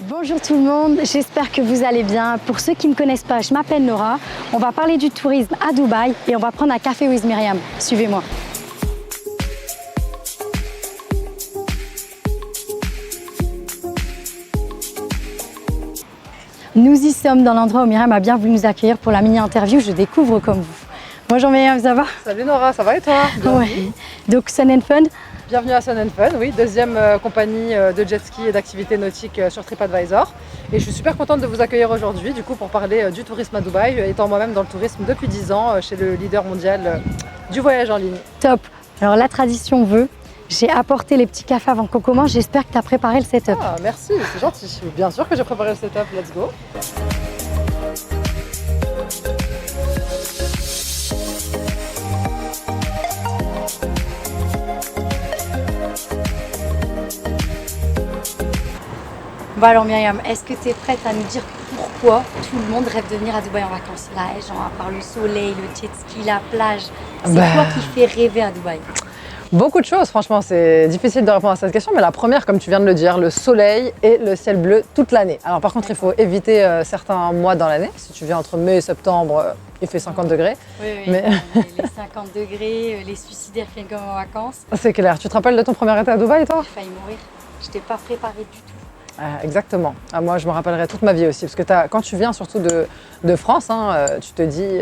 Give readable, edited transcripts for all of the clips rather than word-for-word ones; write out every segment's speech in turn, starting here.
Bonjour tout le monde, j'espère que vous allez bien. Pour ceux qui ne me connaissent pas, je m'appelle Nora. On va parler du tourisme à Dubaï et on va prendre un café with Myriam. Suivez-moi. Nous y sommes dans l'endroit où Myriam a bien voulu nous accueillir pour la mini-interview Je découvre comme vous. Bonjour Myriam, ça va? Salut Nora, ça va et toi? Ouais. Donc Sun and Fun. Bienvenue à Sun and Fun, oui, deuxième compagnie de jet ski et d'activités nautiques sur TripAdvisor. Et je suis super contente de vous accueillir aujourd'hui du coup pour parler du tourisme à Dubaï, étant moi-même dans le tourisme depuis 10 ans chez le leader mondial du voyage en ligne. Top. Alors la tradition veut, j'ai apporté les petits cafés avant qu'on commence. J'espère que tu as préparé le setup. Ah, merci, c'est gentil. Bien sûr que j'ai préparé le setup, let's go. Bon alors Myriam, est-ce que tu es prête à nous dire pourquoi tout le monde rêve de venir à Dubaï en vacances? Là, genre à part le soleil, le jet ski, la plage, c'est quoi qui fait rêver à Dubaï? Beaucoup de choses, franchement, c'est difficile de répondre à cette question, mais la première, comme tu viens de le dire, le soleil et le ciel bleu toute l'année. Alors par contre, il faut éviter certains mois dans l'année. Si tu viens entre mai et septembre, il fait 50 degrés. Oui, mais... les 50 degrés, les suicidaires qui viennent comme en vacances. C'est clair. Tu te rappelles de ton premier été à Dubaï, toi? J'ai failli mourir. Je t'ai pas préparé du tout. Exactement. Moi, je me rappellerai toute ma vie aussi. Parce que quand tu viens surtout de France, tu te dis,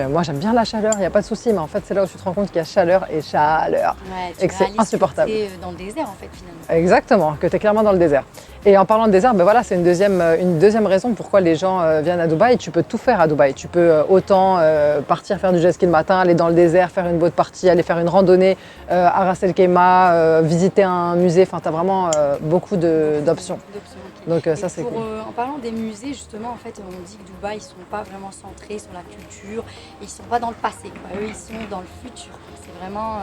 moi j'aime bien la chaleur, il n'y a pas de souci. Mais en fait, c'est là où tu te rends compte qu'il y a chaleur et chaleur. Ouais, et que c'est insupportable. Tu es dans le désert en fait finalement. Exactement, que tu es clairement dans le désert. Et en parlant de désert, ben voilà, c'est une deuxième raison pourquoi les gens viennent à Dubaï. Tu peux tout faire à Dubaï. Tu peux autant partir faire du jet ski le matin, aller dans le désert, faire une boat party, aller faire une randonnée à Ras El Khaimah, visiter un musée. Enfin, tu as vraiment beaucoup d'options. Donc ça c'est cool. En parlant des musées, justement, en fait, on dit que Dubaï, ils sont pas vraiment centrés sur la culture, et ils sont pas dans le passé, quoi. Eux, ils sont dans le futur. C'est vraiment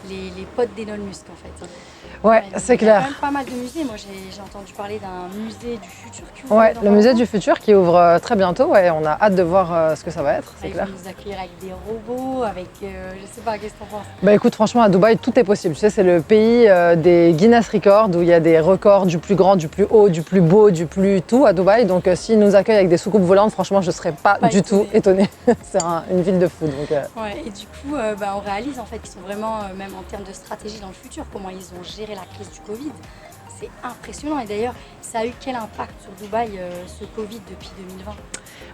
les potes d'Elon Musk, en fait. Ouais, c'est clair. Il y a quand même pas mal de musées. Moi, j'ai entendu parler d'un musée du futur qui ouvre. Ouais, le musée du futur qui ouvre très bientôt. Ouais, on a hâte de voir ce que ça va être, c'est clair. Ils vont nous accueillir avec des robots, avec, je sais pas, qu'est-ce que t'en penses? Bah écoute, franchement, à Dubaï, tout est possible. Tu sais, c'est le pays des Guinness Records où il y a des records du plus grand, du plus haut, du plus beau, du plus tout à Dubaï. Donc, s'ils nous accueillent avec des soucoupes volantes, franchement, je serais pas du tout étonnée. C'est une ville de fou. Donc, Ouais, et du coup, on réalise en fait qu'ils sont vraiment, même en termes de stratégie dans le futur, comment ils ont géré la crise du Covid. C'est impressionnant. Et d'ailleurs, ça a eu quel impact sur Dubaï, ce Covid, depuis 2020?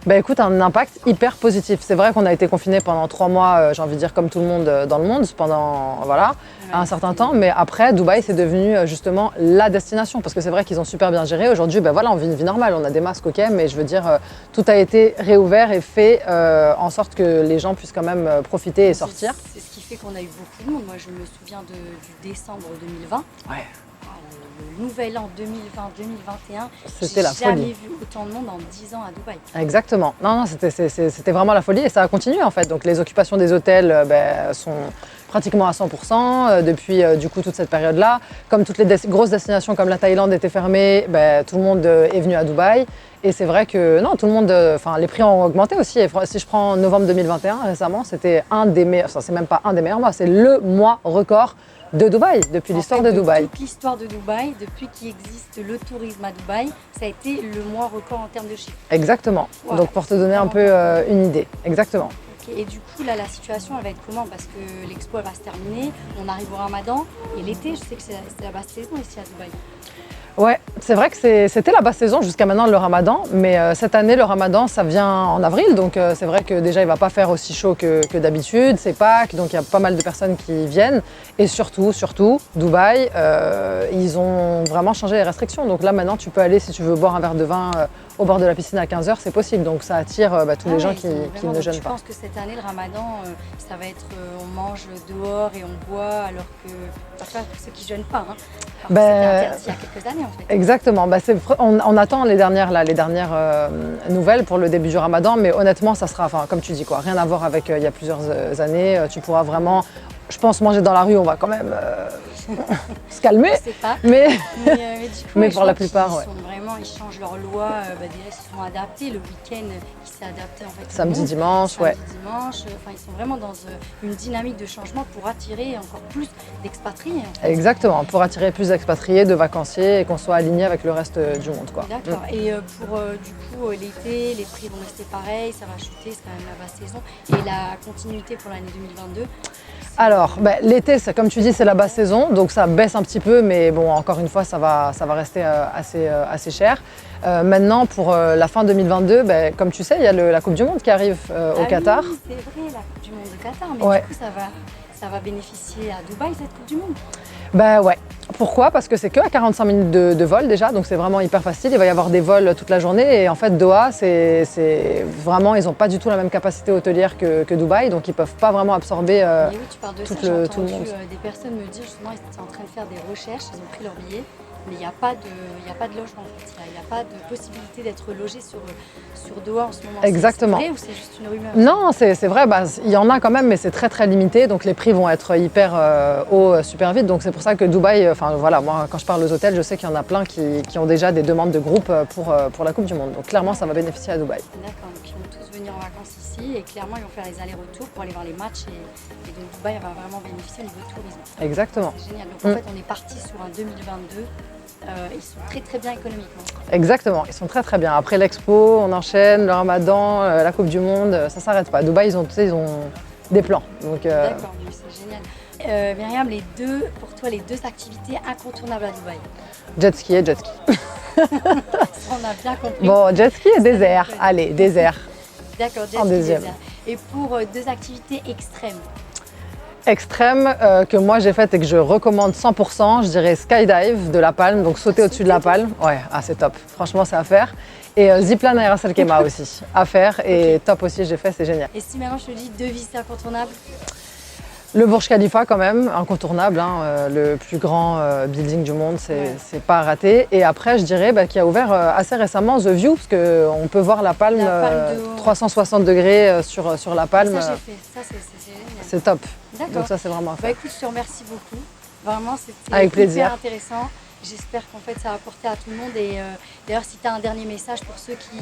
Bah écoute, un impact hyper positif. C'est vrai qu'on a été confinés pendant 3 mois, j'ai envie de dire comme tout le monde dans le monde, pendant un certain temps. Mais après, Dubaï, c'est devenu justement la destination. Parce que c'est vrai qu'ils ont super bien géré. Aujourd'hui, on vit une vie normale. On a des masques, ok, mais je veux dire, tout a été réouvert et fait en sorte que les gens puissent quand même profiter et sortir. C'est ce qui fait qu'on a eu beaucoup de monde. Moi, je me souviens du décembre 2020. Ouais. Le nouvel an 2020-2021, c'était la folie. J'ai jamais vu autant de monde en 10 ans à Dubaï. Exactement. Non, c'était vraiment la folie et ça a continué en fait. Donc les occupations des hôtels sont pratiquement à 100% depuis du coup toute cette période-là. Comme toutes les grosses destinations comme la Thaïlande étaient fermées, tout le monde est venu à Dubaï. Et c'est vrai que non, tout le monde, les prix ont augmenté aussi. Et si je prends novembre 2021 récemment, c'était un des meilleurs, c'est même pas un des meilleurs mois, c'est le mois record de Dubaï, depuis l'histoire de Dubaï. Toute l'histoire de Dubaï, depuis qu'il existe le tourisme à Dubaï, ça a été le mois record en termes de chiffres. Exactement. Ouais, donc pour te donner un peu une idée. Exactement. Okay. Et du coup, là, la situation, elle va être comment? Parce que l'expo, elle va se terminer, on arrive au Ramadan, et l'été, je sais que c'est la basse saison ici à Dubaï. Ouais, c'est vrai que c'était la basse saison jusqu'à maintenant le Ramadan, mais cette année le Ramadan ça vient en avril, donc c'est vrai que déjà il va pas faire aussi chaud que d'habitude, c'est Pâques, donc il y a pas mal de personnes qui viennent et surtout Dubaï, ils ont vraiment changé les restrictions, donc là maintenant tu peux aller si tu veux boire un verre de vin au bord de la piscine à 15h, c'est possible, donc ça attire tous les gens qui ne jeûnent pas. Je pense que cette année le Ramadan, ça va être on mange dehors et on boit alors que, enfin, pour ceux qui ne jeûnent pas, hein. C'était interdit il y a quelques années en fait. Exactement, on attend les dernières nouvelles pour le début du Ramadan, mais honnêtement ça sera, comme tu dis quoi, rien à voir avec il y a plusieurs années, tu pourras vraiment, je pense, manger dans la rue, on va quand même se calmer, je sais pas. mais du coup, mais pour la plupart, ils sont vraiment vraiment ils changent leur loi, déjà ils se sont adaptés, le week-end qui s'est adapté en fait. Samedi, dimanche, ouais. Dimanche, enfin ils sont vraiment dans une dynamique de changement pour attirer encore plus d'expatriés. En fait. Exactement, pour attirer plus d'expatriés, de vacanciers et qu'on soit aligné avec le reste du monde, quoi. D'accord. Et pour du coup l'été, les prix vont rester pareils, ça va chuter, c'est quand même la basse saison. Et la continuité pour l'année 2022. Alors, l'été, comme tu dis, c'est la basse saison, donc ça baisse un petit peu, mais bon, encore une fois, ça va rester assez cher. Maintenant, pour la fin 2022, comme tu sais, il y a la Coupe du Monde qui arrive au Qatar. Oui, c'est vrai, la Coupe du Monde au Qatar, mais ouais. Du coup, ça va bénéficier à Dubaï, cette Coupe du Monde. Ouais. Pourquoi? Parce que c'est que à 45 minutes de vol déjà, donc c'est vraiment hyper facile. Il va y avoir des vols toute la journée et en fait Doha, c'est vraiment, ils n'ont pas du tout la même capacité hôtelière que Dubaï, donc ils peuvent pas vraiment absorber mais oui, tu parles de tout ça, le j'ai monde. entendu des personnes me dire justement, ils étaient en train de faire des recherches, ils ont pris leur billet, mais il n'y a pas de logement en fait. Il n'y a pas de possibilité d'être logé sur Doha en ce moment. Exactement. C'est vrai ou c'est juste une rumeur? Non, c'est vrai, il y en a quand même, mais c'est très très limité, donc les prix vont être hyper hauts super vite. Donc c'est pour ça que Dubaï, voilà, moi quand je parle aux hôtels, je sais qu'il y en a plein qui ont déjà des demandes de groupe pour la Coupe du Monde. Donc clairement, ça va bénéficier à Dubaï. D'accord, donc ils vont tous venir en vacances ici et clairement ils vont faire les allers-retours pour aller voir les matchs et donc Dubaï va vraiment bénéficier au niveau de tourisme. Exactement. C'est génial. Donc en fait, on est parti sur un 2022. Ils sont très très bien économiquement. Exactement, ils sont très très bien. Après l'expo, on enchaîne, le ramadan, la Coupe du Monde, ça s'arrête pas. Dubaï, ils ont des plans. D'accord, c'est génial. Myriam, pour toi, les deux activités incontournables à Dubaï? Jet ski et jet ski. On a bien compris. Bon, jet ski et désert. Allez, désert. D'accord, jet ski et désert. Et pour deux activités extrêmes? Extrême que moi j'ai faite et que je recommande 100%, je dirais skydive de la Palme, donc sauter au-dessus de la Palme. Ouais, c'est top. Franchement, c'est à faire. Et zipline à Ras Al Khaimah aussi, à faire. Et top aussi, j'ai fait, c'est génial. Et si maintenant je te dis deux visites incontournables? Le Burj Khalifa quand même, incontournable, le plus grand building du monde, c'est pas à rater. Et après, je dirais qu'il a ouvert assez récemment The View, parce qu'on peut voir la Palme 360 degrés sur la Palme. Ça j'ai fait, ça c'est génial. C'est top. D'accord. Donc ça c'est vraiment à faire. Écoute, je te remercie beaucoup. Vraiment, c'était avec plaisir. Hyper intéressant. J'espère qu'en fait ça a apporté à tout le monde. Et d'ailleurs, si tu as un dernier message pour ceux qui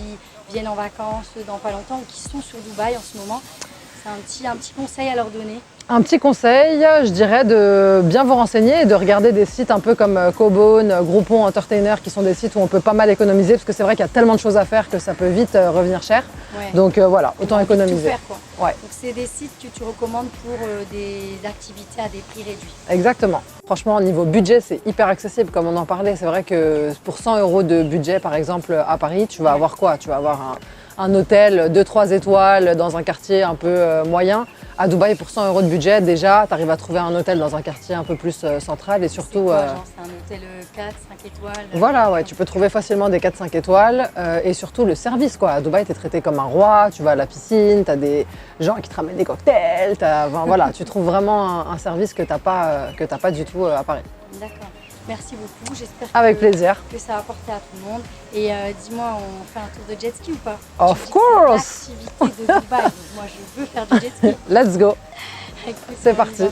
viennent en vacances dans pas longtemps ou qui sont sur Dubaï en ce moment, c'est un petit conseil à leur donner. Un petit conseil, je dirais de bien vous renseigner et de regarder des sites un peu comme Cobone, Groupon, Entertainer, qui sont des sites où on peut pas mal économiser, parce que c'est vrai qu'il y a tellement de choses à faire que ça peut vite revenir cher. Ouais. Donc voilà, autant économiser. Tout faire, quoi. Ouais. Donc c'est des sites que tu recommandes pour des activités à des prix réduits. Exactement. Franchement, au niveau budget, c'est hyper accessible, comme on en parlait. C'est vrai que pour 100 € de budget, par exemple, à Paris, tu vas avoir quoi? Tu vas avoir un hôtel 2-3 étoiles dans un quartier un peu moyen. À Dubaï, pour 100 € de budget, déjà, tu arrives à trouver un hôtel dans un quartier un peu plus central et surtout… C'est un hôtel 4-5 étoiles. Voilà, ouais, tu peux trouver facilement des 4-5 étoiles et surtout le service, quoi. À Dubaï, tu es traité comme un roi, tu vas à la piscine, tu as des gens qui te ramènent des cocktails, voilà, tu trouves vraiment un service que tu n'as pas du tout à Paris. D'accord. Merci beaucoup, j'espère que ça a apporté à tout le monde. Et dis-moi, on fait un tour de jet ski ou pas? Of course. C'est l'activité de Dubaï, donc moi je veux faire du jet ski. Let's go. Écoute, c'est parti.